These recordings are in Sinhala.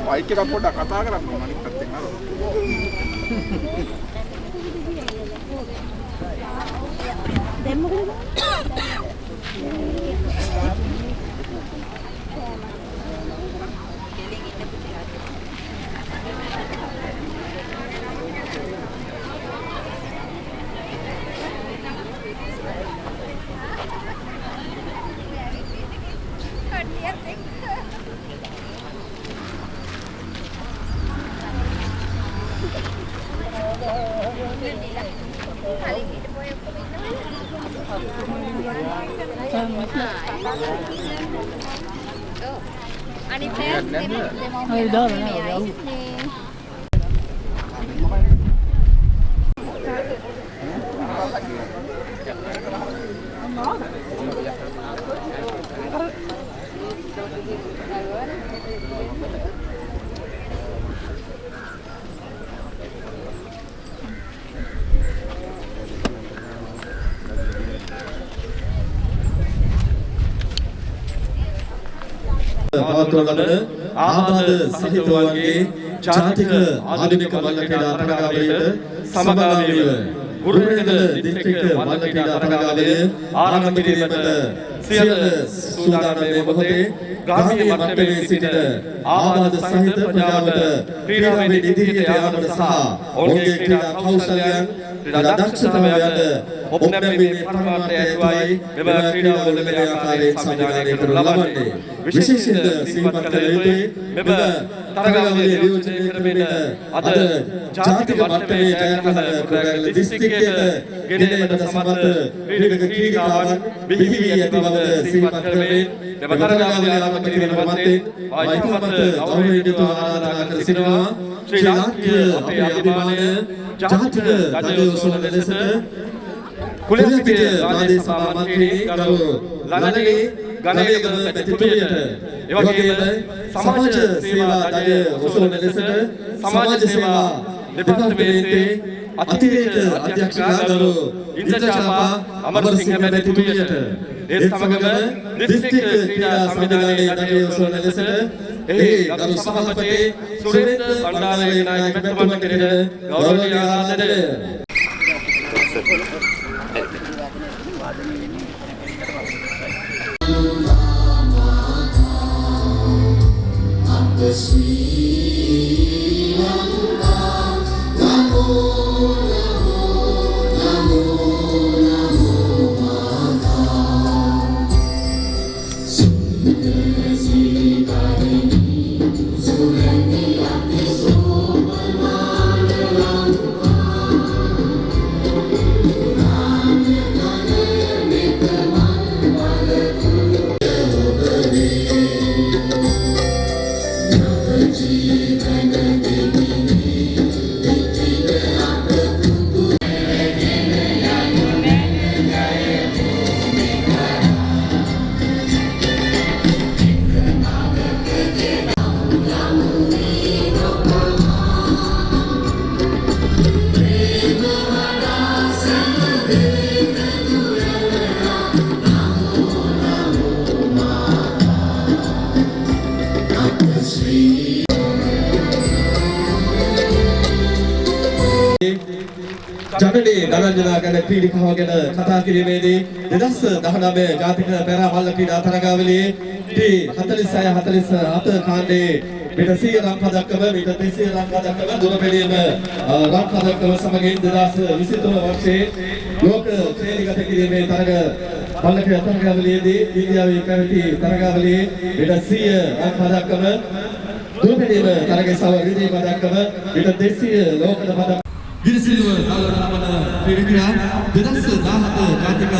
Baik kita pun dah katakan apa mana penting lah. Demo kan? පවත්වන ආබාධ සහිතවන්ගේ ජාතික ආධුනික මල්ල ක්‍රීඩා තරගාවලියට සමගාමීව ගුරුනගර දිස්ත්‍රික්ක මල්ල ක්‍රීඩා තරගාවලිය ආරම්භ කිරීමට සියලු සූදානම් මොහොතේ ග්‍රාමීය මට්ටමේ සිටින ආබාධ සහිත ප්‍රජාවට ක්‍රීඩාවෙන් ඉදිරියට යාමට සහ ඔවුන්ගේ ක්‍රීඩා කෞශලයන් ක්‍රීඩා දක්ෂතාවයන්ට ඔප්නැමීමේ පරමාර්ථය ඇතුවයි මෙම ක්‍රීඩාවල ලැබෙන ආකාරයෙන් සංවිධානය කරනු ලබන්නේ. විශේෂිත සිහිපත් කළ යුතුයි මෙම තරගාවලිය නියෝජනය කරමින් අද ජාතික මට්ටමේ ජයග්‍රහණ කුරුගෑගල දිස්ත්‍රික්කයට ගෙනීමට සමත් ක්‍රීඩක ක්‍රීඩිකාවන් බිහි වී ඇති බව සිහිපත් කරමින් මෙම තරගාවලිය ආරම්භ කිරීමට මත්තෙන් වෛද්‍යමත් ගෞරවනීය ආරාධනා කර සිටිනවා ශ්‍රී ලාංකීය අපේ අභිමානය ජාතික රජයෝසුන ලෙසට කුලපිටිය රාජ්‍ය සභා මන්ත්‍රී ගරු ලනලි ගණේක මැතිතුමියට එවැගේම සමාජ සේවා දඩය ඔසවන ලෙසට සමාජ සේවා දෙපාර්තමේන්තයේ අතිරේක අධ්‍යක්ෂ ගරු ඉන්ද්‍රචාපා අමරසිංහ මැතිතුමියට ඒ සමගම දිස්ත්‍රික්ක ක්‍රීඩා සංවිධානයේ දඩය ඔසවන ලෙසට එහි ගරු සභාපති සුරේන්ද්‍ර බණ්ඩාරනායක මැතිතුමන් කෙරෙන ගෞරවනීය ආරාධනය Sri Lanka, Namo Namo Namo Namo Mata Sundara Sikarani Surani Ati Somanana Lanka Ranya Kana Nekaman Balakuru Jodare ජනනී ධනංජනා ගැන ක්‍රීඩිකාව ගැන කතා කිරීමේදී 2019 ජාතික පැරා මල්ල ක්‍රීඩා තරගාවලියේ T46-47 කාණ්ඩයේ මීටර් 100 රන් පදක්කම මීටර් 200 රන් පදක්කම දුර පෙළීම රන් පදක්කම සමගින් 2023 වර්ෂයේ ලෝක ශ්‍රේණිගත කිරීමේ තරග මල්ල ක්‍රීඩා තරගාවලියේදී ඉන්දියාවේ පැවති තරගාවලියේ මීටර් 100 රන් පදක්කම දුර පෙළීම තරගයේ සව රිදී පදක්කම මීටර් 200 ලෝක පදක් විරසිල්ව ගල්වන ක්‍රීඩකයා 2017 ජාතික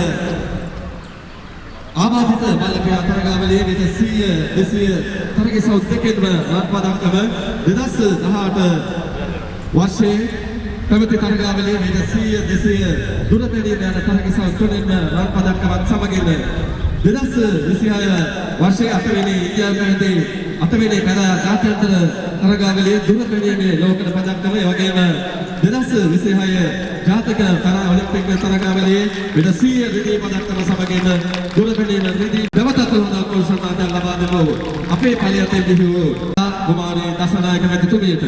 ආබාධිත මල්ලපියා තරගාවලියේ විත 100 200 තරගසව් දෙකෙන්ම රන් පදක්කම 2018 වර්ෂයේ පැවති තරගාවලියේ විත 100 200 දුරතැනීම යන තරගසව් තුනෙන්ම රන් පදක්කමත් සමගින් 2026 වර්ෂයේ 8 වෙනි ඉන්දියාව පැවති 8 වෙනි පැරා ජාත්‍යන්තර තරගාවලියේ දුරතැනීමේ ලෝක පදක්කම ඒ වගේම 2026 ජාතික පැරා ඔලිම්පික් තරගාවලියේ විත 100 රිදී පදක්කම සමගින් දුරතැනීම රිදී දෙවතත් හොඳ කෝෂණාදන් ලබා දෙමු අපේ පළියතේ දිවි වූ කුමාරී දසනායක මැතිතුමියට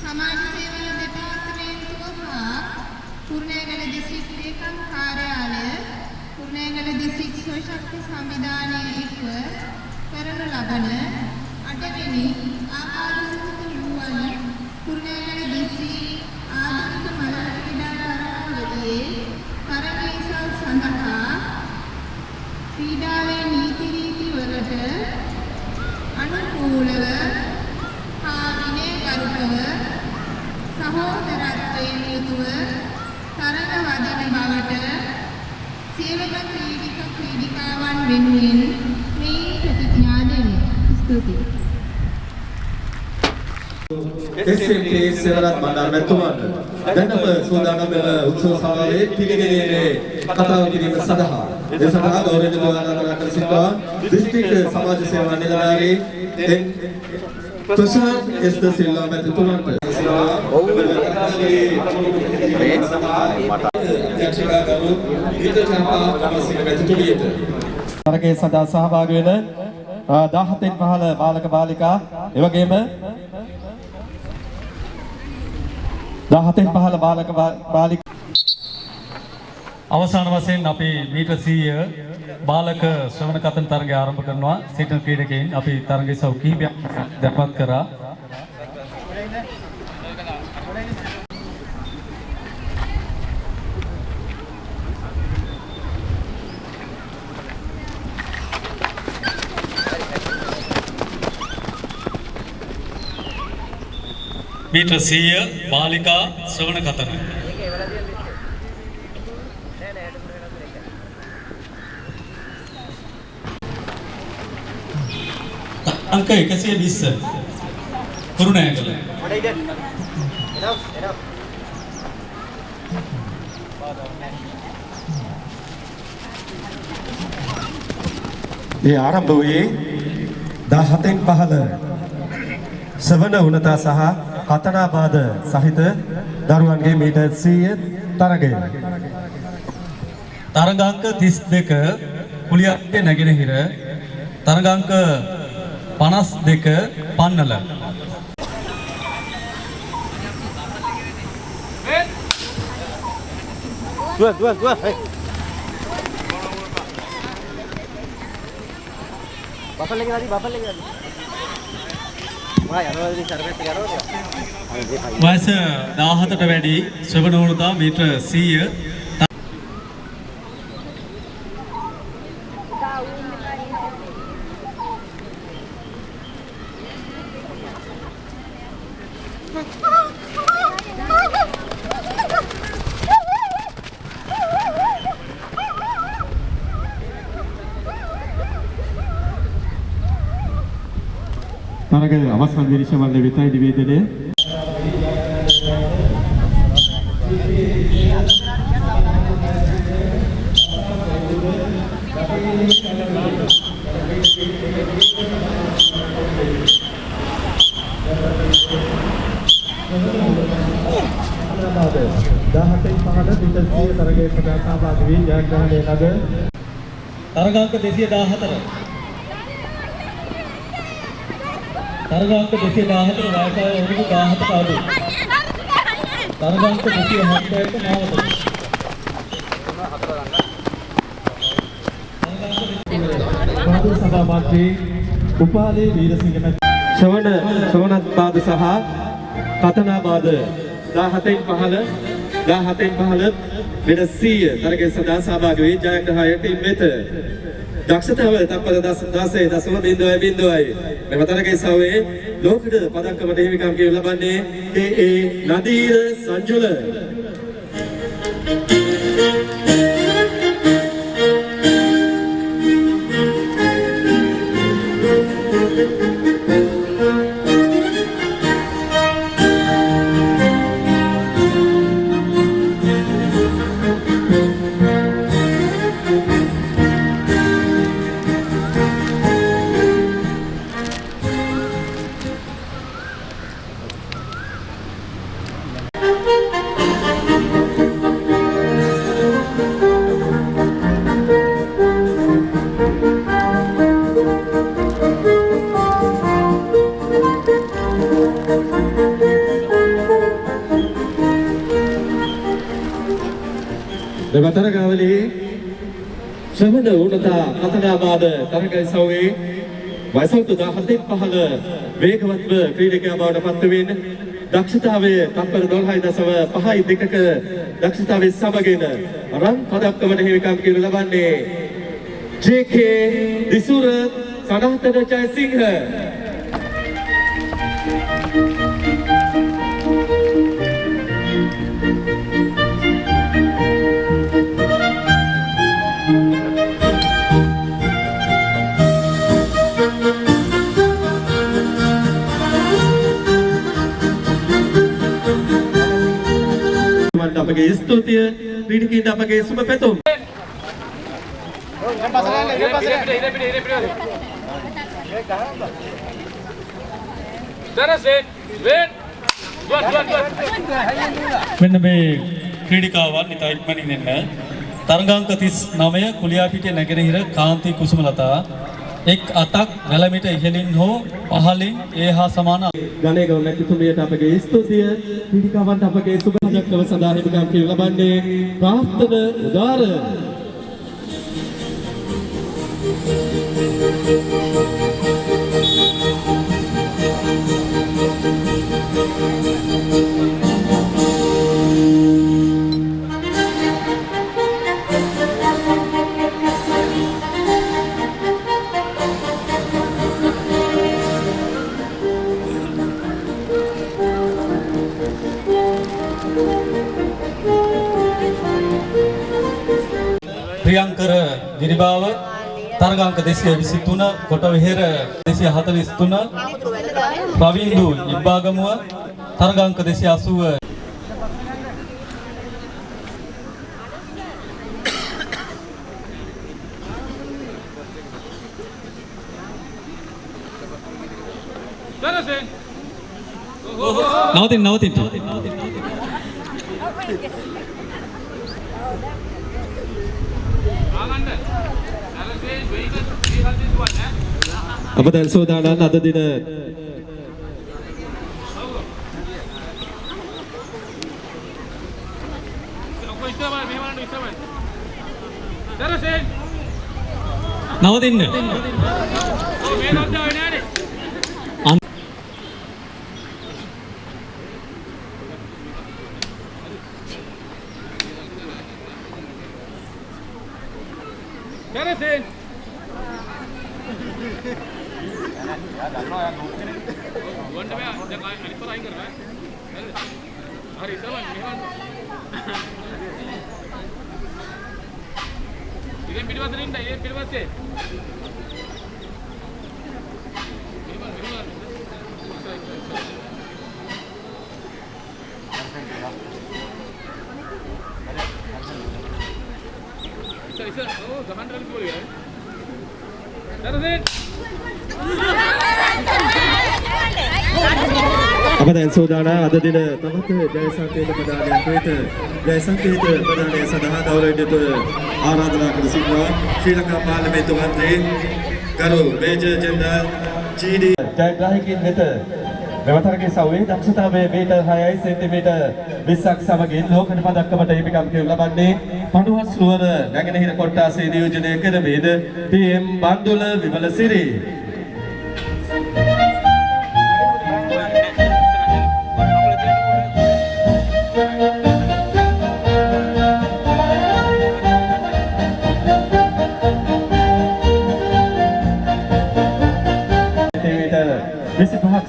සමාජ සේවා දෙපාර්තමේන්තුව හා කුරුණෑගල දිස්ත්‍රික් ලේකම් කාර්යාලය කුරුණෑගල දිස්ත්‍රික් ස්වශක්ති සංවිධානයේ එක්ව කරන ලබන 8 වෙනි ආපාදසිත වූවන් කුරුණෑගල දිස්ත්‍රික් ආධුනික මල ක්‍රීඩා තරගාවලියේ තරගීසල් සඳහා ක්‍රීඩාවේ නීති රීති වලට අනුකූලව හා විනයගරුකව සහෝදරත්වයෙන් යුතුව තරග වදින බවට සියලුම ක්‍රීඩක ක්‍රීඩිකාවන් වෙනුවෙන් මේ ප්‍රතිඥා දෙමි. ස්තුතියි. SMT සේවරත් මණ්ඩල මැතිතුමන් දැන් අප සූදානම් වෙන උත්සව සභාවේ පිළිගැනීමේ කතාව කිරීම සඳහා ඒ සඳහා ගෞරවනීය දුවාරාධනා සිටවා දිස්ත්‍රික් සමාජ සේවා නිලධාරී ප්‍රශාන්ත් එස්.ද. සිල්වා මැතිතුමන්ට තරගයේ සඳහා සහභාගී වෙන 17න් පහළ බාලක බාලිකා එවැගේම 17න් පහළ බාලක බාලිකා අවසාන වශයෙන් අපි මීටර් 100 බාලක ශ්‍රවණ කතන තරගය ආරම්භ කරනවා. සිටින ක්‍රීඩකයන් අපි තරගයේ සව් කිහිපයක් දැක්මත් කරා. මීටර් 100 බාලිකා ශ්‍රවණ කතන अंक 120 කුරුණෑගල ඒ ආරම්භ වූයේ 17න් පහළ සවන උනතා සහ කතනාබාද සහිත දරුවන්ගේ මීටර් 100 තරගය. තරගාංක 32 කුලියත්තේ නැගෙනහිර තරගාංක 52 පන්නල dua bapak lagi mulai anu di sarvet garo ya වයස 17ට වැඩි ශ්‍රවණ වුණතා මීටර් 100 තරග අවසන් විනිශ්චය වෙතයි නිවේදනය. තරගයේ සදා සහභාගී වී ජයග්‍රහණය ලද තරගාංක 214 තරගාංක 214 වයස අවුරුදු 17ක අඩු තරගාංක 271 මාවතට. පාද සභා මන්ත්‍රී උපාලේ වීරසිංහ ශ්‍රවණත් පාද සහ කතනා පාද 17න් 15 වෙන 100 තරගයේ සදා සහභාගී වී ජයග්‍රහය ටීම් වෙත දක්ෂතාව තත්පර 16.0.0යි මෙම තරගයේ සමයේ ලෝකඩ පදක්කමට හිමිකම් කියනු ලබන්නේ KA නදීර සංජුල. තරගාවලියේ ශ්‍රවණ උන්නතා කතනාවාද තරගයේ සමයේ වයස 17න් 15 වේගවත්ව ක්‍රීඩකයා බවට පත්වමින් දක්ෂතාවයේ තත්පර 12.5ක දක්ෂතාවයේ සමගින් රන් පදක්කමට හිමිකම් කියනු ලබන්නේ JK දිසුර සනහතන ජයසිංහ. අපගේ ස්තුතිය ක්‍රීඩකයන්ට අපගේ සුබ පැතුම්. මෙන්න මේ ක්‍රීඩිකාවන් ඉතා ඉක්මනින් එන්න තරගාංක 39 කුලියාපිටිය නැගෙනහිර කාන්ති කුසුමලතා එක් අතක් වැලමිට ඉහළින් හෝ පහළින් ඒ හා සමාන ගණේගම මැතිතුමියට අපගේ ස්තුතිය ක්‍රීඩිකාවන්ට අපගේ සුබ සජක්කව සදා හිමිකම් කියනු ලබන්නේ ප්‍රාර්ථන උදාර. ප්‍රියංකර ගිරිබාව තරගාංක 223 කොටවිහෙර 243 ප්‍රවින්දු ඉබ්බාගමුව තරගාංක 280 නවතින් අප දැන් සෝදානම් අද දින නවතින්න අප දැන් සෝදානම් අද දින තවත් ජය සංකේත ප්‍රදානයක් වෙත ජය සංකේත ප්‍රදානය සඳහා ගෞරවයෙන් යුතුව ආරාධනා කර සිටිනවා ශ්‍රී ලංකා පාර්ලිමේන්තු මන්ත්‍රී ගරු මේජර් ජෙනරල් ජී.ඩී. ජයග්‍රාහකයන් වෙත මෙවතරගේ සව්වේ දක්ෂතාවයේ මීටර් 6 සෙන්ටිමීටර් 20ක් සමගින් ලෝකන පදක්කමට හිමිකම් කියු ලබන්නේ පඬුවස් නුවර නැගෙනහිර කොට්ටාසේ නියෝජනය කරමින් PM බන්දුල විමලසිරි.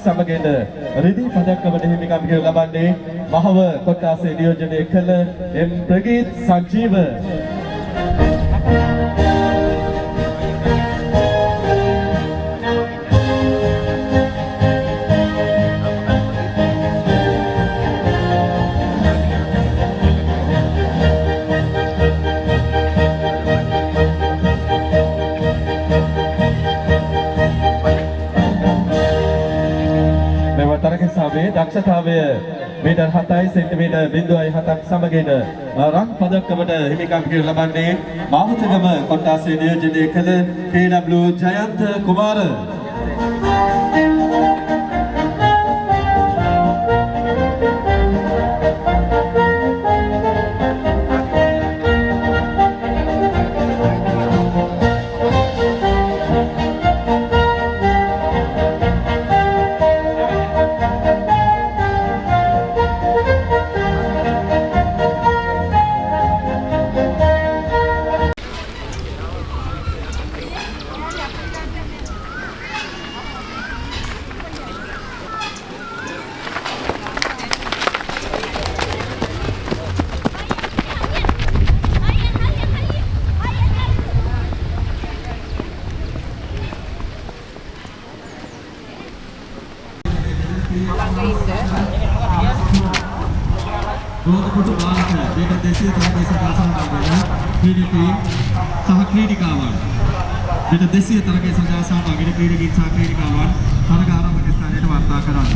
සමගින් රිදී පදක්කමට හිමිකම් කියු ලබන්නේ මහව කොට්ටාසේ නියෝජනය කළ එම් ප්‍රගීත් සංජීව. දක්ෂතාවය මීටර් 7 සෙන්ටිමීටර් 0.7ක් සමගින් රන් පදක්කමට හිමිකම් කියු ලබන්නේ මාවතගම කොට්ටාසේ නියෝජනය කළ KW ජයන්ත කුමාර. රෝදපුට වාහක දෙක 200 තරගයේ සඳහා සහභාගී ක්‍රීඩකයන් සහ ක්‍රීඩිකාවන් දෙක 200 තරගයේ සඳහා සහභාගී ක්‍රීඩකයන් සහ ක්‍රීඩිකාවන් තරග ආරම්භක ස්ථානයට වාර්තා කරන්න.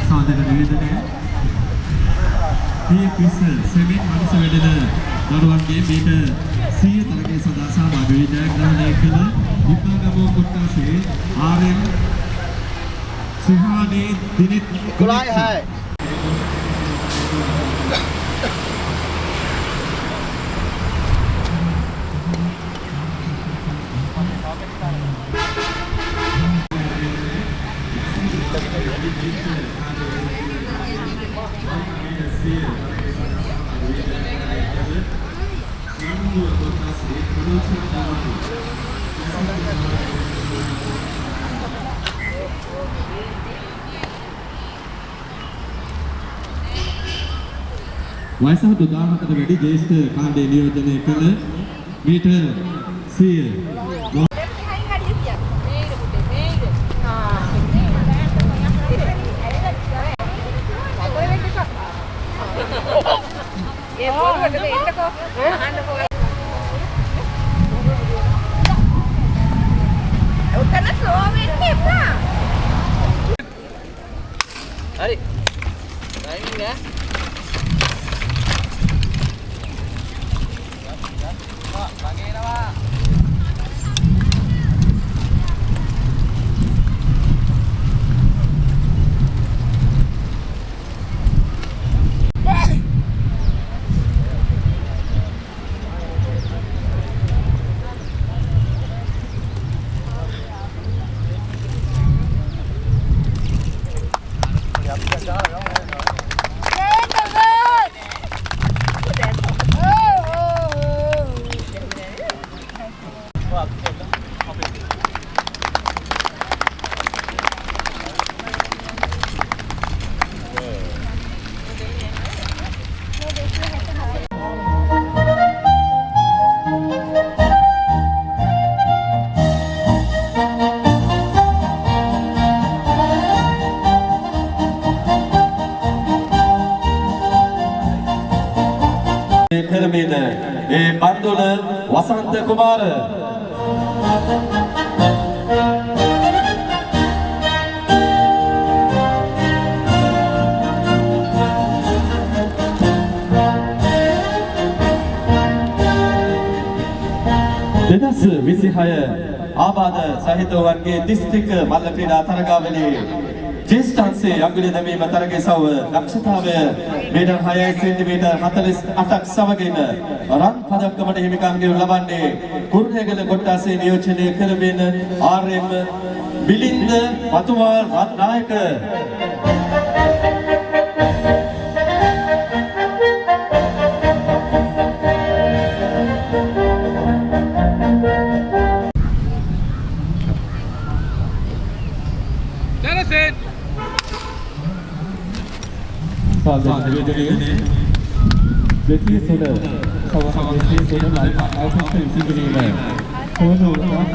සාදර නිවේදනය පිස්සල් සෙමින් මනස වැඩෙන දරුවන්ගේ මීටර් 100 තරගයේ සඳහා සහභාගී වී ජයග්‍රහණය කළ විපාගමෝ කොට්ටාසේ RM සිහානේ දිනිත් 12 වයස 14කට වැඩි ජ්‍යෙෂ්ඨ කාණ්ඩයේ නියෝජනය කළ metre 100 Hari. Timing ya. Pak, bagi nama. කරමින් ඒ බන්දුල වසන්ත කුමාර දෙදහස් 26 ආබාධ සහිත වන්ගේ දිස්ත්‍රික්ක මල්ල ක්‍රීඩා තරගාවලියේ ජේෂ්ඨාංශයේ අග්‍රය දැමීම තරගයේ සව දක්ෂතාවය මීටර් 6 සෙන්ටිමීටර් 48ක් සමගින් රන් පදක්කමට හිමිකම් ගෙවු ලබන්නේ කුරුණෑගල කොට්ටාසේ නියෝජනය කරමින් RM බිලින්ද මතුමාල් Ratnayake Besi sudah, kawasan besi sudah lalu awak isi begini. Kemudian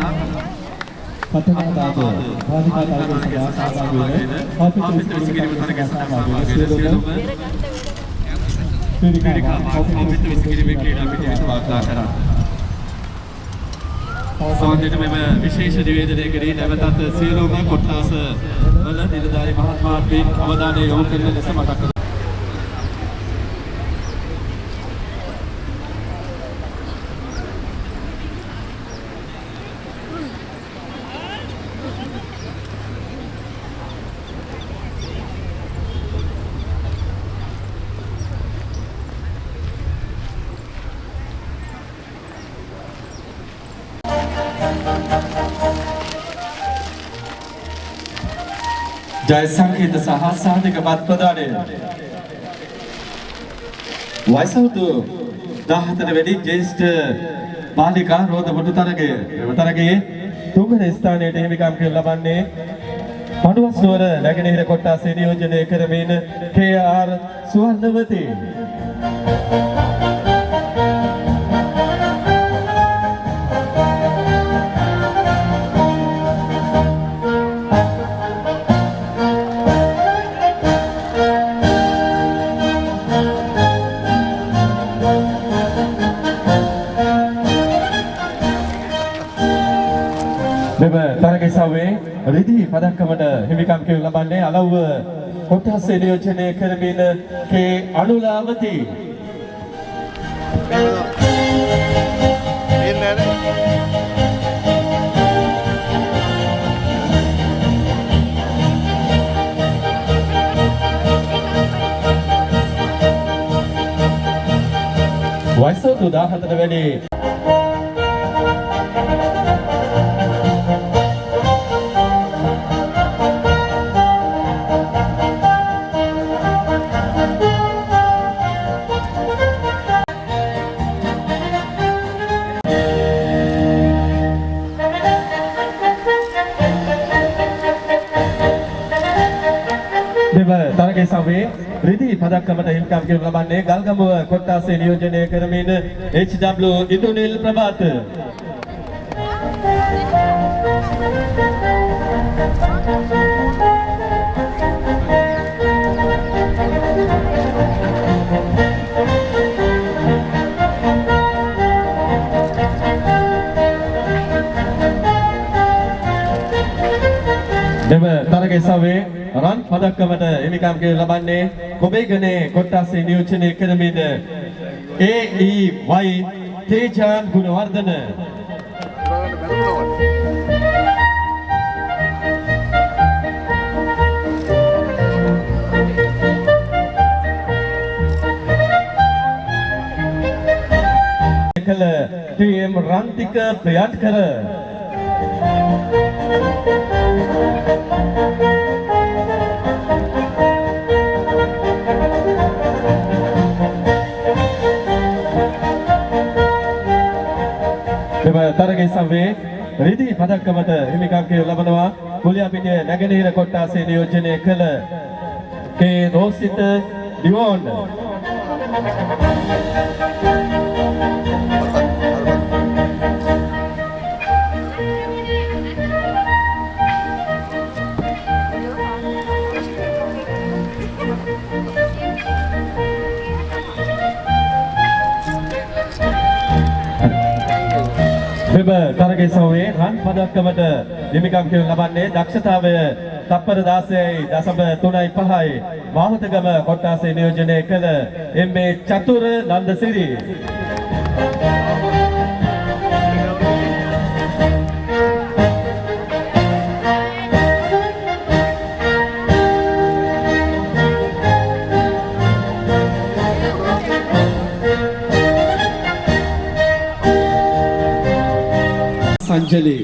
patutnya tahu, wanita tahu sejarah sama begini. Apa itu sejarah sama begini? Sebelumnya, apa itu sejarah begini? සාමාන්‍යයෙන් මෙම විශේෂ නිවේදනයකදී නැවතත් සියලුම කොට්ටාස වල නිලධාරී මහත්මයාගේ අවධානය යොමු කරන ලෙස මතක් කරනවා. ජය සංකේත සහ සාධක බත් ප්‍රදානය වයස අවුරුදු 14 වැඩි ජ්‍යෙෂ්ඨ බාලිකා රෝද මුටු තරගය මෙම තරගයේ තුන්වන ස්ථානයට හිමිකම් කරනු ලබන්නේ පඬුවස් නුවර නැගෙනහිර කොට්ටාසේ නියෝජනය කරමින් KR සුවර්ණවතී තරගයේ සවයේ රිදී පදක්කමට හිමිකම් කරනු ලබන්නේ අලව්ව කොට්ටාසේ නියෝජනය කරමින් K අනුලාවතී වයස 14 වැඩි තරගයේ සමයේ රිදී පදක්කමට හිමිකම් කරනු ලබන්නේ ගල්ගමුව කොට්ටාසේ නියෝජනය කරමින් HW ඉන්දුනිල් ප්‍රභාත මෙම තරගයේ සමයේ රන් පදක්කමට හිමිකම් කරනු ලබන්නේ කොබේගනේ කොට්ටාසේ නියෝජනය කරමින් AEY තේජාන් ගුණවර්ධන කළ TM රන්තික ප්‍රයත්කර තරගයේ සමයේ රිදී පදක්කමට හිමිකම් කරනු ලබනවා කුලියාපිටිය නැගෙනහිර කොට්ටාසේ නියෝජනය කළ K රෝසිත ඩිවෝන් මෙම තරගයේ සමයේ රන් පදක්කමට හිමිකම් කරනු ලබන්නේ දක්ෂතාවය තප්පර 16.35යි මාවතගම කොට්ටාසේ නියෝජනය කළ MA චතුර නන්දසිරි සංජලි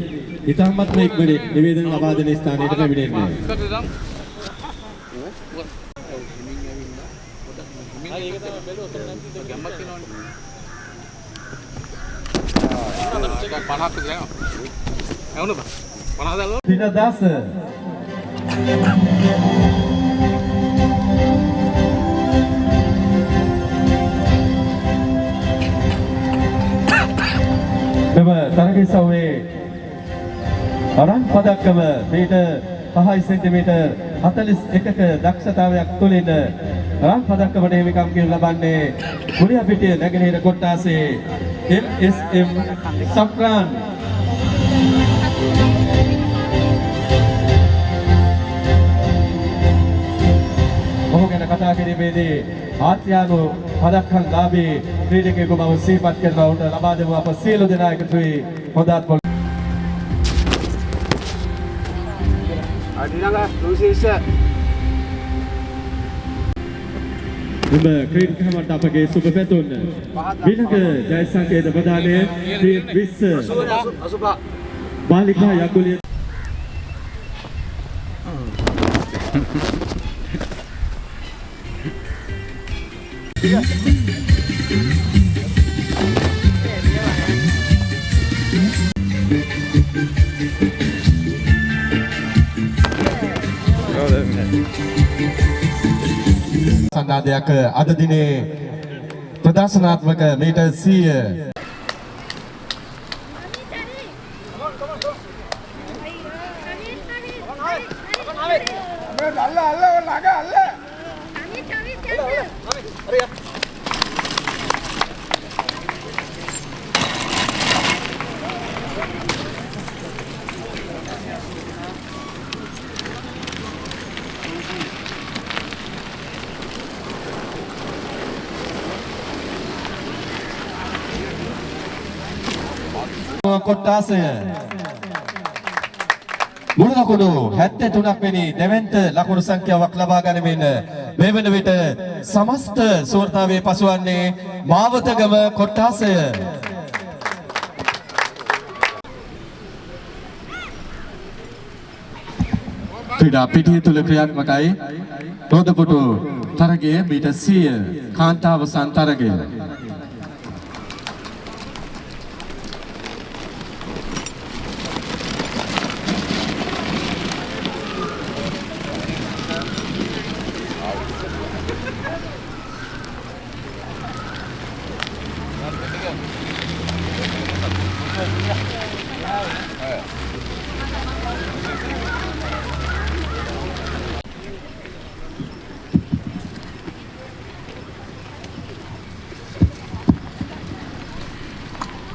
ඉතාමත්ම ඉක්මනින් නිවේදන ලබා දෙන ස්ථානයට පැමිණෙන්නේ. දිනදාස මෙම තරගිසව්වේ රන් පදක්කම මීටර් 5 සෙන්ටිමීටර් 41ක දක්ෂතාවයක් තුළින් රන් පදක්කමට හිමිකම් කරනු ලබන්නේ කුලියාපිටිය නැගෙනහිර කොට්ටාසේ MSM සෆ්රාන්. ඔහු ගැන කතා කිරීමේදී ආත්‍යානු පදක්කම් ලාභී ක්‍රීඩකයෙකු බව සිහිපත් කරනවා. ඔහුට ලබා දෙමු අප සියලු දෙනා එකතු වී හොඳ අත්පොල. අදිනගා ලූසිස් ඔබ ක්‍රීඩකයන්ට අපගේ සුබ පැතුම්. විනක ජය සංකේත ප්‍රදානය 20 බාලිකා යකුලිය සන්නාදයක් අද දිනේ ප්‍රදර්ශනාත්මක මීටර් 100 කොට්ටාසය මුළු ලකුණු 73ක් වෙනි දෙවන්ත ලකුණු සංඛ්‍යාවක් ලබා ගනිමින් මේ වන විට සමස්ත සූරතාවේ පසුවන්නේ මාවතගම කොට්ටාසය. ක්‍රීඩා පිටිය තුල ක්‍රියාත්මකයි රෝදපොටු තරගය මීටර් 100 කාන්තාවසන් තරගය.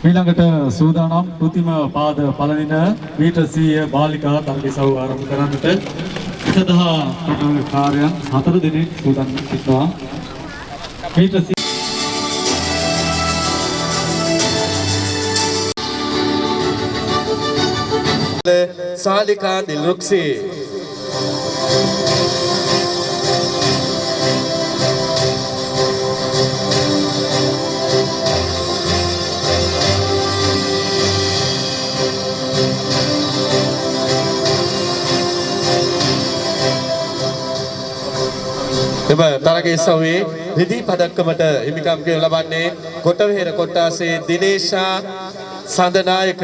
ඊළඟට සූදානම් කෘතිම පාද පළදින මීටර් 100 බාලිකා තරගිසව් ආරම්භ කරන්නට 110 කාර්යයන් 4 දිනක් සූදානම් සිටනවා. මීටර් 100 सालिका दिलरुक्सी තරගයේ සමයේ රිදී පදක්කමට හිමිකම් කරනු ලබන්නේ කොටවේර කොට්ටාසේ දිනේෂා සඳනායක.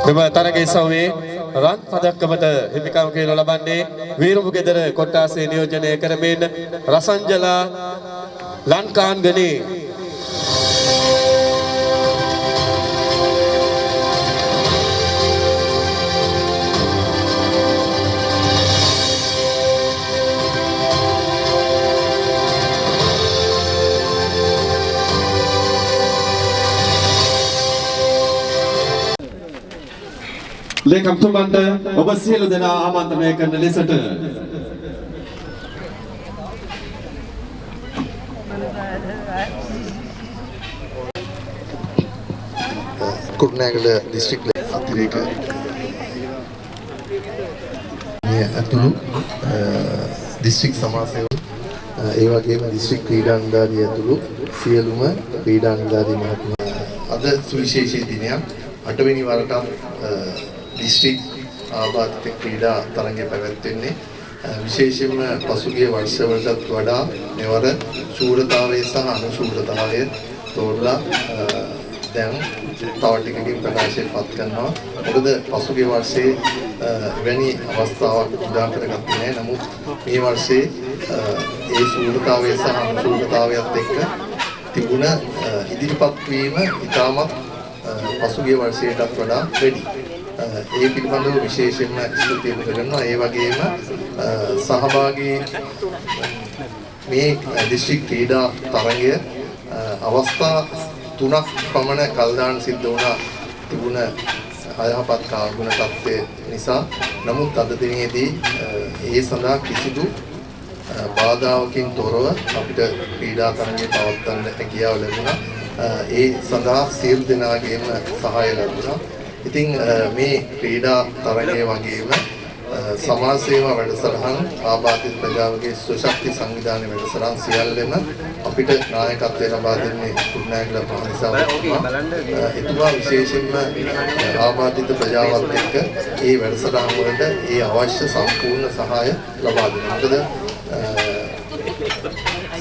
මෙම තරගයේ සමයේ රන් පදක්කමට හිමිකම් කරනු ලබන්නේ වීරමුගෙදර කොට්ටාසේ නියෝජනය කරමින් රසංජලා ලංකාන්ගනේ. ලේකම්තුමන්ට ඔබ සියලු දෙනා ආමන්ත්‍රණය කරන ලෙසට කුරුණෑගල දිස්ත්‍රික්ක අතිරේක අතුළු දිස්ත්‍රික් සමාජසේවක ඒ වගේම දිස්ත්‍රික් ක්‍රීඩා නිලධාරිය ඇතුළු සියලුම ක්‍රීඩා නිලධාරී මහත්මයා අද සුවිශේෂී දිනයක් 8 වෙනි වරට දිස්ත්‍රික් ආබාධිත ක්‍රීඩා තරඟය පැවැත්වෙන්නේ විශේෂයෙන්ම පසුගිය වර්ෂවලටත් වඩා මෙවර ශූරතාවය සහ අනුශූරතාවය තෝරලා දැන් තව ටිකකින් ප්‍රකාශයට පත් කරනවා. මොකද පසුගිය වර්ෂයේ එවැනි අවස්ථාවක් උදා කරගත්තේ නැහැ. නමුත් මේ වර්ෂයේ ඒ ශූරතාවය සහ අනුශූරතාවයත් එක්ක තිබුණ ඉදිරිපත් වීම ඉතාමත් පසුගිය වර්ෂයටත් වඩා වැඩි. ඒ පිළිබඳව විශේෂයෙන්ම ස්තුතිය පුද කරනවා. ඒ වගේම සහභාගී මේ දිස්ත්‍රික් ක්‍රීඩා තරඟය අවස්ථා 3ක් පමණ කල්දාන සිද්ධ වුණා තිබුණ අයහපත් කාර්ගුණ තත්ත්වය නිසා. නමුත් අද දිනේදී ඒ සඳහා කිසිදු බාධාවකින් තොරව අපිට ක්‍රීඩා තරඟය පවත්වන්න හැකියාව ලැබුණා. ඒ සඳහා සියලු දෙනාගේම සහාය ලැබුණා. ඉතින් මේ ක්‍රීඩා තරඟය වගේම සමාජ සේවා වැඩසටහන් ආබාධිත ප්‍රජාවගේ ස්වශක්ති සංවිධානය වැඩසටහන් සියල්ලම අපිට නායකත්වය ලබා දෙන්නේ කුරුණෑගල මහනිසාවතුමා. එතුමා විශේෂයෙන්ම ආබාධිත ප්‍රජාවත් එක්ක මේ වැඩසටහන් වලට ඒ අවශ්‍ය සම්පූර්ණ සහාය ලබා දෙනවා. මොකද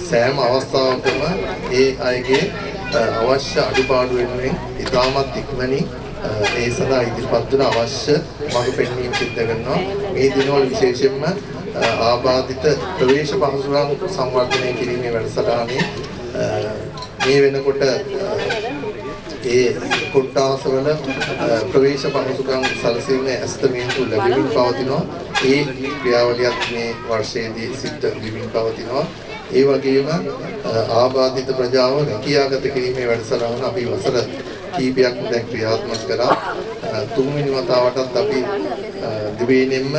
සෑම අවස්ථාවකම ඒ අයගේ අවශ්‍ය අඩුපාඩු වෙනුවෙන් ඉතාමත් ඉක්මනින් ඒ සඳහා ඉදිරිපත් වන අවශ්‍ය මඟ පෙන්වීම සිදු කරනවා. මේ දිනවල විශේෂයෙන්ම ආබාධිත ප්‍රවේශ පහසුකම් සංවර්ධනය කිරීමේ වැඩසටහනේ මේ වෙනකොට ඒ කොට්ටාසවල ප්‍රවේශ පහසුකම් සැලසීමේ ඇස්තමේන්තු ලැබෙමින් පවතිනවා. ඒ ක්‍රියාවලියත් මේ වර්ෂයේදී සිද්ධ වෙමින් පවතිනවා. ඒ වගේම ආබාධිත ප්‍රජාව රැකියාගත කිරීමේ වැඩසටහන අපි වසර කීපයක් දැන් ක්‍රියාත්මක කරා. තුන්වෙනි වතාවටත් අපි දිවයිනෙන්ම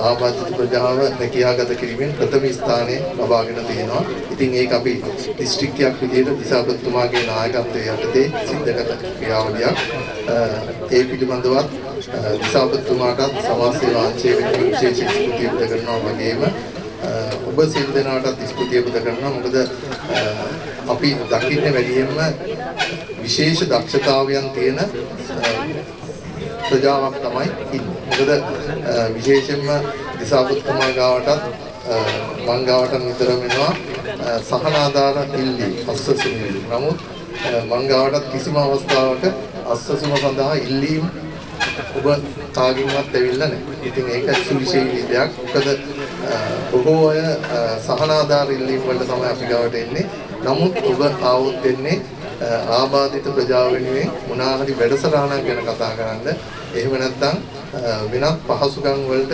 ආබාධිත ප්‍රජාව රැකියාගත කිරීමෙන් ප්‍රථම ස්ථානය ලබාගෙන තියෙනවා. ඉතින් ඒක අපි දිස්ත්‍රික්කයක් විදිහට දිසාපතිතුමාගේ නායකත්වයේ යටතේ සිද්ධ කළ ක්‍රියාවලියක්. ඒ පිළිබඳවත් දිසාපතිතුමාටත් සමාජ සේවා අංශයේ විශේෂ ස්තුතිය පුද කරනවා. වගේම ඔබ සියලු දෙනාටත් ස්තුතිය පුද කරනවා. මොකද අපි දකින්නේ වැඩියෙන්ම විශේෂ දක්ෂතාවයන් තියෙන ප්‍රජාවක් තමයි ඉන්නේ. මොකද විශේෂයෙන්ම දිසාපතිතුමා ගාවටත් මං ගාවට නිතරම එනවා සහනාධාර ඉල්ලී අස්සසුම. නමුත් මං ගාවටත් කිසිම අවස්ථාවක අස්සසුම සඳහා ඉල්ලීම් ඔබ කාගින්වත් ඇවිල්ලා නැහැ. ඉතින් ඒක සුවිශේෂී දෙයක්. මොකද බොහෝ අය සහනාධාර ඉල්ලීම් වලට තමයි අපි ගාවට එන්නේ. නමුත් ඔබ ආවොත් එන්නේ ආබාධිත ප්‍රජාව වෙනුවෙන් මොනවා හරි වැඩසටහනක් ගැන කතා කරන්න. එහෙම නැත්නම් වෙනත් පහසුකම් වලට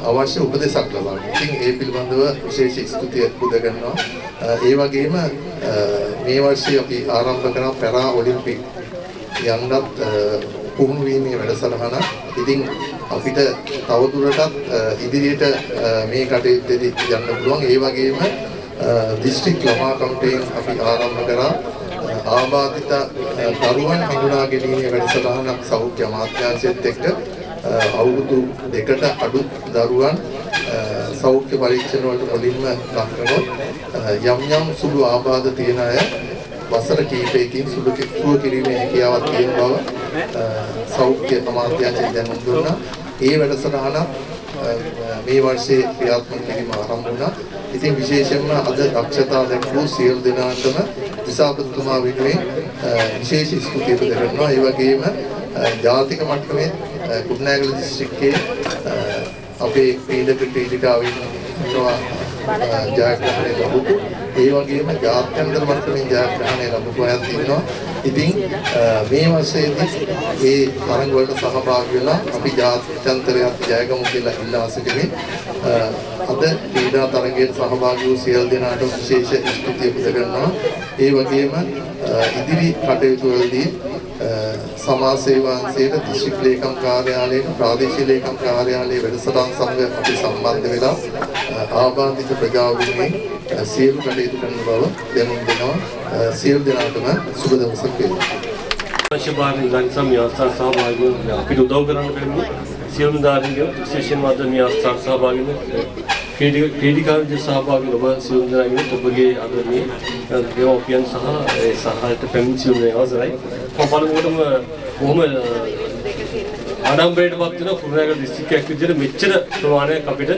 අවශ්‍ය උපදෙසක් ලබා ගන්න. ඉතින් ඒ පිළිබඳව විශේෂ ස්තුතිය පුද කරනවා. ඒ වගේම මේ වර්ෂයේ අපි ආරම්භ කරන පැරා ඔලිම්පික් යන්නත් පුහුණු වීමේ වැඩසටහන. ඉතින් අපිට තවදුරටත් ඉදිරියට මේ කටයුත්තේදී යන්න පුළුවන්. ඒ වගේම දිස්ත්‍රික් ළමා කමිටුවෙන් අපි ආරම්භ කරා ආබාධිත දරුවන් හඳුනා ගැනීමේ වැඩසටහනක් සෞඛ්‍ය අමාත්‍යාංශයත් එක්ක. අවුරුදු 2කට අඩු දරුවන් සෞඛ්‍ය පරීක්ෂණ වලට මුලින්ම ලක් කරනොත් යම් යම් සුළු ආබාධ තියෙන අය වසර කිහිපයකින් සුළු කිරීමේ හැකියාවක් තියෙන බව සෞඛ්‍ය අමාත්‍යාංශයෙන් දැනුම් දුන්නා. ඒ වැඩසටහන මේ වර්ෂයේ ක්‍රියාත්මක කිරීම ආරම්භ වුණා. ඉතින් විශේෂයෙන්ම අද දක්ෂතා දැක්වූ සියලු දෙනාටම දිසාපතිතුමා වෙනුවෙන් විශේෂ ස්තුතිය පුද කරනවා. ඒ වගේම ජාතික මට්ටමේ කුරුණෑගල දිස්ත්‍රික්කයේ අපේ ක්‍රීඩක ක්‍රීඩිකාවන් ජයග්‍රහණය ලැබුණු ඒ වගේම ජාත්‍යන්තර මට්ටමින් ජයග්‍රහණය ලැබුණු අයත් ඉන්නවා. ඉතින් මේ වර්ෂයේදී මේ තරඟ වලට සහභාගී වෙලා අපි ජාත්‍යන්තරයක් ජයගමු කියලා ඉල්ලා සිටින්නේ. අද ක්‍රීඩා තරඟයට සහභාගී වූ සියලු දෙනාට විශේෂ ස්තුතිය පුද කරනවා. ඒ වගේම ඉදිරි කටයුතු වලදී සමාජ සේවා අංශයේ දිස්ත්‍රික් ලේකම් කාර්යාලයේ ප්‍රාදේශීය ලේකම් කාර්යාලයේ වැඩසටහන් සමග අපි සම්බන්ධ වෙලා ආබාධිත ප්‍රජාව වෙනුවෙන් සියලු කටයුතු කරන බව දැනුම් දෙනවා. සියලු දෙනාටම සුබ දවසක් වේවා. Şebaharın insan miyaslar sahibini අපිට උදව් කරන්න බැරි සියලුම දාර්ශනික විශේෂයෙන්ම අද මiyastar සහභාගීව ක්‍රීඩිකාවන්ගේ සහභාගී ඔබ සියලුම දෙනාගේ ඔබගේ අදමේ දෙමව්පියන් සහ ඒ සහායට පැමිණ සියලුම අවසරයි මම පළමුවටම කොහොම ආඩම්බරයටපත් වෙන කුරුණෑගල දිස්ත්‍රික්කයක් විදිහට මෙච්චර ප්‍රමාණයක් අපිට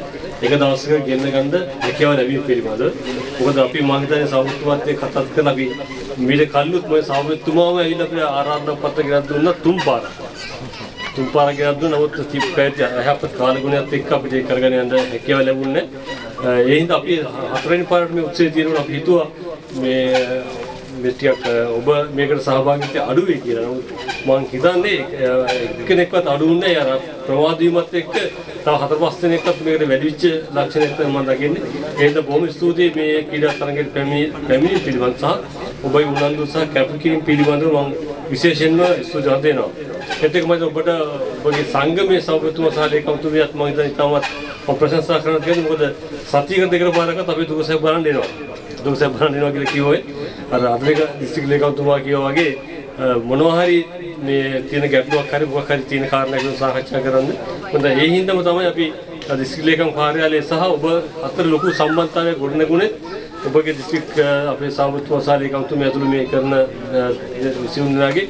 එක දවසක ගෙන්න ගන්න හැකියාව ලැබීම පිළිබඳව මොකද අපි මම හිතන්නේ සෞඛ්‍යවත් එක්ක කතාත් කරලා අපි මීට කල්ලුත් මම සෞඛ්‍යතුමාම ඇවිල්ලා අපිට ආරාධනා පත්‍ර ගෙනත් දුන්නා තුන් පාරක් ගෙනත් දුන්නා නමුත් තිප්පෑටි අයහපත් කාලගුණයත් එක්ක අපිට ඒක කරගෙන යන්න හැකියාව ලැබුණේ ඒ හින්දා අපි හතරවෙනි පාරට මේ උත්සවය තියෙනවා අපි හිතුවා මේ ටිකක් ඔබ මේකට සහභාගීත්වය අඩු වෙයි කියලා. නමුත් මම හිතන්නේ එක්කෙනෙක්වත් අඩු වුණේ නැහැ. අර ප්‍රමාද වීමත් එක්ක තව 4-5 දෙනෙක්වත් මේකට වැඩි වෙච්ච ලක්ෂණයක් තමයි මම දකින්නේ. ඒ හින්දා බොහොම ස්තුතියි මේ ක්‍රීඩා තරඟයට පැමිණීම පිළිබඳව සහ ඔබේ උනන්දු සහ කැපකිරීම පිළිබඳව මම විශේෂයෙන්ම ස්තුතිවන්ත වෙනවා. ඒත් එක්කම ඔබට ඔබගේ සංගමයේ සභාපතිතුමා සහ ලේකම්තුමියත් මම හිතන්නේ ඉතාමත් මම ප්‍රශංසා කරනවා කියන්නේ මොකද සතියකට දෙකකට පාරකට අපි දුකසක් බලන්න එනවා. දුකසක් බලන්න එනවා කියලා කිව්වොත් අර අධික දිස්ත්‍රික් ලේකම්තුමා කියවා වගේ මොනවා හරි මේ තියෙන ගැටලුවක් හරි මොකක් හරි තියෙන කාරණයක් ගැන සාකච්ඡා කරන්න. හොඳයි ඒ හින්දාම තමයි අපි දිස්ත්‍රික් ලේකම් කාර්යාලය සහ ඔබ අතර ලොකු සම්බන්ධතාවයක් ගොඩනගුණේ. ඔබගේ දිස්ත්‍රික් අපේ සභාපතිතුමා සහ ලේකම්තුමිය ඇතුළු මේ කරන සියුම් දෙනාගේ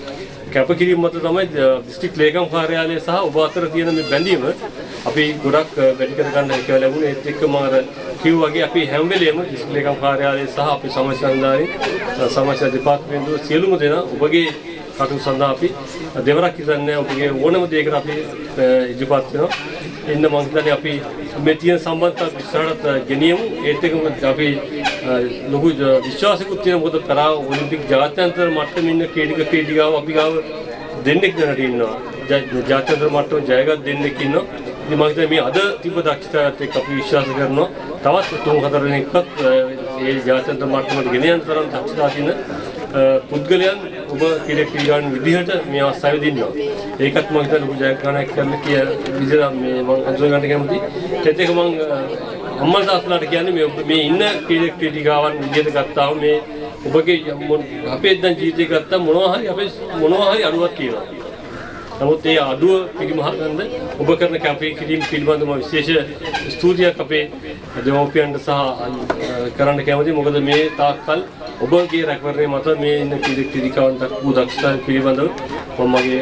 කැපකිරීම මත තමයි දිස්ත්‍රික් ලේකම් කාර්යාලය සහ ඔබ අතර තියෙන මේ බැඳීම අපි ගොඩක් වැඩි කර ගන්න හැකියාව ලැබුණේ. ඒත් එක්කම අර කිව්වා වගේ අපි හැම වෙලේම දිස්ත්‍රික් ලේකම් කාර්යාලය සහ අපේ සමාජ සංවිධානයේ සමාජ දෙපාර්තමේන්තුව සියලුම දෙනා ඔබගේ කටයුතු සඳහා අපි දෙවරක් හිතන්නේ ඔබගේ ඕනම දෙයකට අපි ඉදිරිපත් වෙනවා. එන්න මම හිතන්නේ අපි මේ තියෙන සම්බන්ධතාව ඉස්සරහට ගෙනියමු. ඒත් එක්කම අපි ලොකු විශ්වාසයකුත් තියෙනවා. මොකද පරා ඔලිම්පික් ජාත්‍යන්තර මට්ටමේ ඉන්න ක්‍රීඩිකාව අපි ගාව දෙන්නෙක් දැනට ඉන්නවා. ජාත්‍යන්තර මට්ටම ජයගත් දෙන්නෙක් ඉන්නවා. ඉතින් මම හිතන්නේ මේ අද තිබ්බ දක්ෂතාවයත් එක්ක අපි විශ්වාස කරනවා තවත් 3-4 දෙනෙක්වත් මේ ජාත්‍යන්තර මට්ටමට ගෙන යන තරම් දක්ෂතාව තියෙන පුද්ගලයන් ඔබ ක්‍රීඩාන් විදිහට මේ අවස්ථාවේදී ඉන්නවා. ඒකත් මම හිතන්නේ ලොකු ජයග්‍රහණයක් කරන්න කිය විදිහට මම අඳුර ගන්න කැමතියි. ඒත් ඒක මම අම්මලා තාත්තලාට කියන්නේ මේ ඉන්න ක්‍රීඩිකාවන් විදිහට ගත්තාම මේ ඔබගේ අපේ දැන් ජීවිතය ගත්තා මොනවා හරි අඩුවක් තියෙනවා. නමුත් ඒ අඩුව පිළිමහ ගන්න ඔබ කරන කැපකිරීම පිළිබඳව විශේෂ ස්තුතියක් අපේ දෙමව්පියන්ට සහ කරන්න කැමතියි. මොකද මේ තාක්කල් ඔබගේ රැකවරණය මත මේ ඉන්න ක්‍රීඩිකාවන් දක්වපු දක්ෂතාවය පිළිබඳව මම මගේ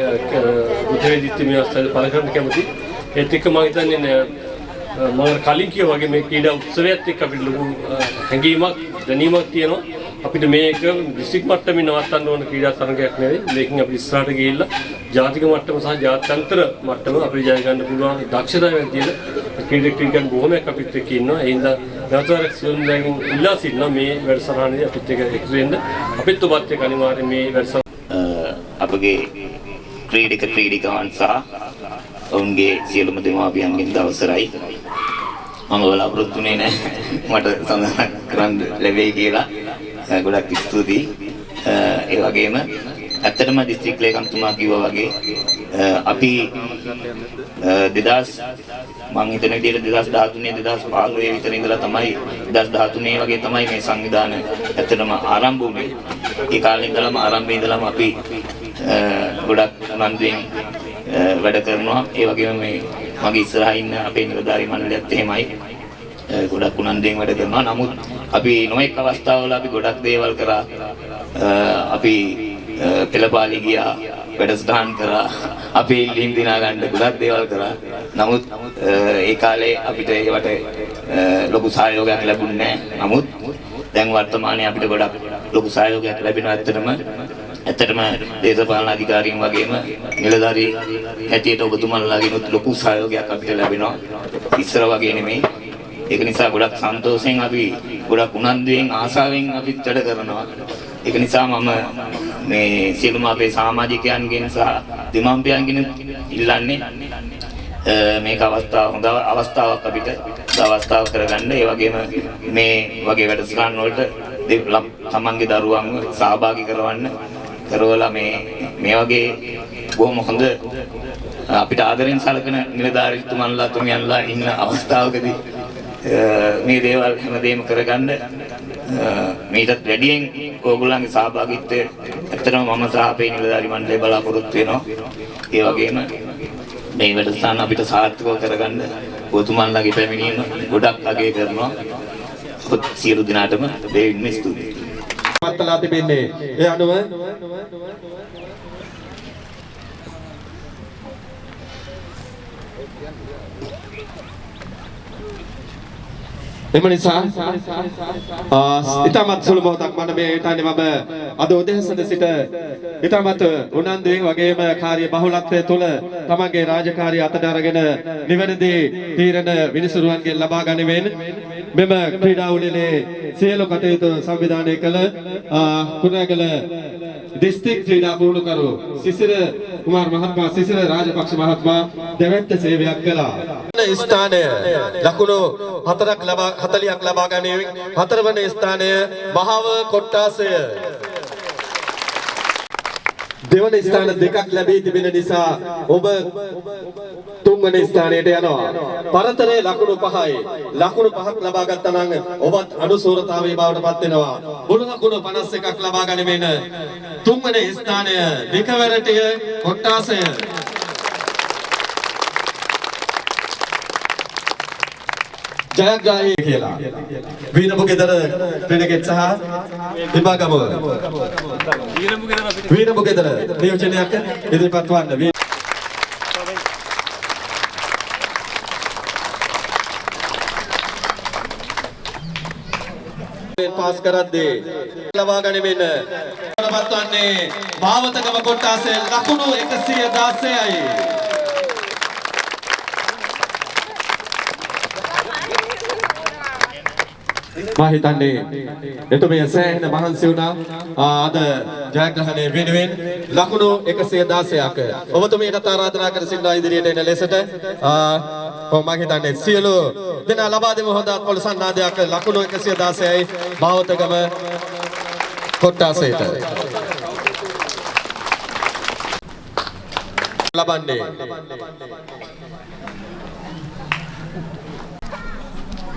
උදේවිදිත් මේ අවස්ථාවේ පළ කරන්න කැමතියි. ඒත් එක්ක මම හිතන්නේ මම කලින් කිව්වා වගේ මේ ක්‍රීඩා උත්සවයත් එක්ක අපිට ලොකු හැඟීමක් දැනීමක් තියෙනවා. අපිට මේක දිස්ත්‍රික් මට්ටමේ නවත්තන්න ඕන ක්‍රීඩා තරගයක් නෙවෙයි. මේකෙන් අපි ඉස්සරහට ගිහිල්ලා ජාතික මට්ටම සහ ජාත්‍යන්තර මට්ටම අපිට ජය ගන්න පුළුවන් දක්ෂතාවයක් තියෙන ක්‍රීඩකයන් බොහොමයක් අපිත් එක්ක ඉන්නවා. ඒ හින්දා නැවතවරක් සියලුම දෙනාගෙන් ඉල්ලා සිටිනවා මේ වැඩසටහනේදී අපිත් එක්ක එකතු වෙන්න. අපිත් ඔබත් එක්ක අනිවාර්යයෙන් මේ වැඩසටහන අපගේ ක්‍රීඩිකාවන් සහ ඔවුන්ගේ සියලුම දෙමාපියන්ගෙන් අවසරයි. මම බලාපොරොත්තු වෙන්නේ නැහැ මට සඳහන් කරන්න ලැබෙයි කියලා. ගොඩක් ස්තුතියි. ඒ වගේම ඇත්තටම දිස්ත්‍රික් ලේකම්තුමා කිව්වා වගේ අපි 2000 මම හිතන විදිහට 2013 2015 විතර ඉඳලා තමයි 2013 වගේ තමයි මේ සංවිධාන ඇත්තටම ආරම්භ වුණේ. ඒ කාලේ ඉඳලම ආරම්භයේ ඉඳලම අපි ගොඩක් උනන්දුවෙන් වැඩ කරනවා. ඒ වගේම මේ මගේ ඉස්සරහා ඉන්න අපේ නිලධාරී මණ්ඩලයත් එහෙමයි. ගොඩක් උනන්දුවෙන් වැඩ කරනවා. නමුත් අපි නොඑක අවස්ථාවල අපි ගොඩක් දේවල් කරා. අපි පෙළපාලි ගියා, වැඩසටහන් කරා, අපි ඉල්ලීම් දිනා ගන්න ගොඩක් දේවල් කරා. නමුත් ඒ කාලේ අපිට ඒවට ලොකු සහයෝගයක් ලැබුණේ නැහැ. නමුත් දැන් වර්තමානයේ අපිට ගොඩක් ලොකු සහයෝගයක් ලැබෙනවා. ඇත්තටම දේශපාලන අධිකාරීන් වගේම නිලධාරී හැටියට ඔබතුමන්ලාගෙනුත් ලොකු සහයෝගයක් අපිට ලැබෙනවා. ඉස්සර වගේ නෙමෙයි. ඒක නිසා ගොඩක් සන්තෝෂයෙන් අපි ගොඩක් උනන්දුවෙන් ආසාවෙන් අපි වැඩ කරනවා. ඒක නිසා මම මේ සියලුම අපේ සමාජිකයන්ගෙන් සහ දෙමාපියන්ගෙන් ඉල්ලන්නේ මේක හොඳ අවස්ථාවක් අපිට අවස්ථාවක් කරගන්න. ඒ වගේම මේ වගේ වැඩසටහන් වලට තමන්ගේ දරුවන්ව සහභාගී කරවලා මේ වගේ බොහොම හොඳ අපිට ආදරෙන් සලකන නිලධාරීතුමන්ලා තුමියන්ලා ඉන්න අවස්ථාවකදී මේ දේවල් හැමදේම කරගන්න මේකත් වැඩියෙන් ඕගොල්ලන්ගේ සහභාගීත්වය ඇත්තටම මම සහ අපේ නිලධාරි මණ්ඩලය බලාපොරොත්තු වෙනවා. ඒ වගේම මේ වැඩසටහන අපිට සාර්ථකව කරගන්න ඔතුමන්ලගේ පැමිණීම ගොඩක් අගය කරනවා. සියලු දිනාටම දෙවියන්ම ස්තුතියි. මත්තලා තිබෙන්නේ ඒ අනුව එම නිසා ඉතාමත් සුළු මොහොතක් මම මේ හිතන්නේ මම අද උදෑසන සිට ඉතාමත් උනන්දුවෙන් වගේම කාර්ය බහුලත්වයේ තුල තමන්ගේ රාජකාරිය අතට අරගෙන නිවැරදි තීරණ විනිසුරුවන්ගෙන් ලබා ගැනීමෙන් මෙම ක්‍රීඩා උළෙලේ සියලු කටයුතු සංවිධානය කළ කුණගල දිස්ත්‍රික් ක්‍රීඩා පුහුණුකරු සිසිර කුමාර මහත්මයා සිසිර රාජපක්ෂ මහත්මයා දෙවැත්ත සේවයක් කළා. ස්ථානය ලකුණු 40ක් ලබා ගැනීම 4 වන ස්ථානය මහව කොට්ටාසය. දෙවන ස්ථාන දෙකක් ලැබී තිබෙන නිසා ඔබ තුන්වන ස්ථානයට යනවා. පරතරේ ලකුණු 5යි. ලකුණු 5ක් ලබා ගත්තා නම් ඔබත් අනුසූරතාවයේ බවට පත් වෙනවා. මුළු ලකුණු 51ක් ලබා ගැනීමෙන් තුන්වන ස්ථානය විකවරටිය කොට්ටාසය. ජයග්‍රාහී කියලා වීරමුගෙදර ක්‍රීඩකෙක් සහ විභාගම වීරමුගෙදර නියෝජනයක් ඉදිරිපත් වන්න පාස් කරද්දී ලබා ගැනීමෙන් පත් වන්නේ භාවතගම කොට්ටාසේ ලකුණු 116යි. මා හිතන්නේ එතුමිය සෑහෙන මහන්සි වුණා අද ජයග්‍රහණය වෙනුවෙන් ලකුණු 116ක් ඔබතුමියට ආරාධනා කර සිටිනවා ඉදිරියට එන ලෙසට මම හිතන්නේ සියලු දෙනා ලබා දෙමු හොඳ පොළ සන්නාදයක් ලකුණු 116යි භාවතගම කොට්ටාසේට ලබන්නේ.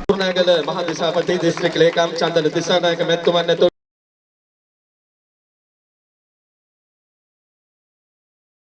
කුණගල මහ දිසාපති දිස්ත්‍රික් ලේකම් චන්දන දිසානායක මැතිතුමන් ඇතුළු